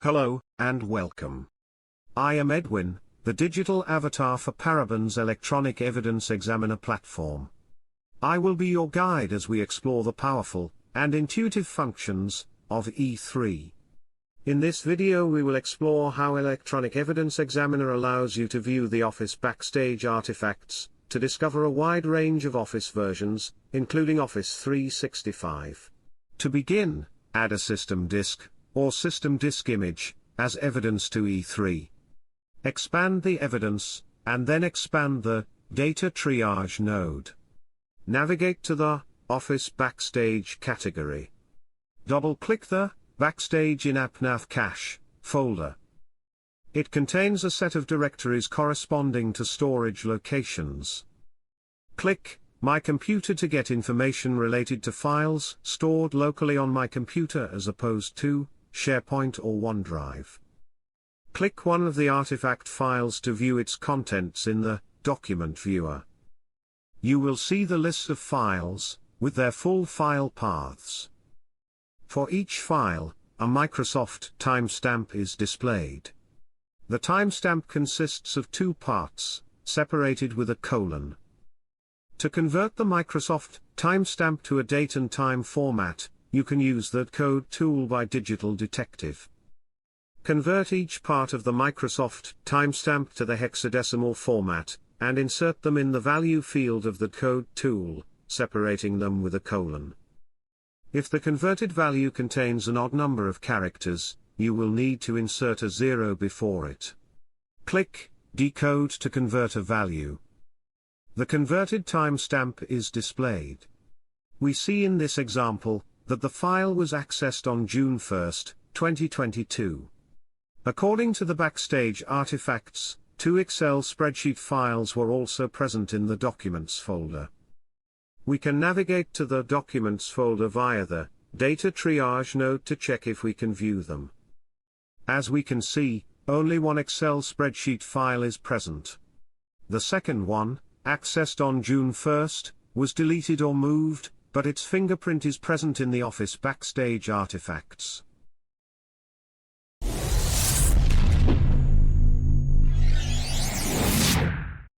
Hello, and welcome. I am Edwin, the digital avatar for Paraben's electronic evidence examiner platform. I will be your guide as we explore the powerful and intuitive functions of E3. In this video we will explore how Electronic Evidence Examiner allows you to view the Office Backstage artifacts, to discover a wide range of Office versions, including Office 365. To begin, add a system disk, or system disk image, as evidence to E3. Expand the evidence, and then expand the Data Triage node. Navigate to the Office Backstage category. Double-click the Backstage in AppNav Cache folder. It contains a set of directories corresponding to storage locations. Click My Computer to get information related to files stored locally on my computer as opposed to SharePoint or OneDrive. Click one of the artifact files to view its contents in the Document Viewer. You will see the list of files, with their full file paths. For each file, a Microsoft timestamp is displayed. The timestamp consists of two parts, separated with a colon. To convert the Microsoft timestamp to a date and time format, you can use the Code tool by Digital Detective. Convert each part of the Microsoft timestamp to the hexadecimal format, and insert them in the value field of the Code tool, separating them with a colon. If the converted value contains an odd number of characters, you will need to insert a 0 before it. Click Decode to convert a value. The converted timestamp is displayed. We see in this example that the file was accessed on June 1, 2022. According to the Backstage artifacts, two Excel spreadsheet files were also present in the Documents folder. We can navigate to the Documents folder via the Data Triage node to check if we can view them. As we can see, only one Excel spreadsheet file is present. The second one, accessed on June 1, was deleted or moved, but its fingerprint is present in the Office Backstage artifacts.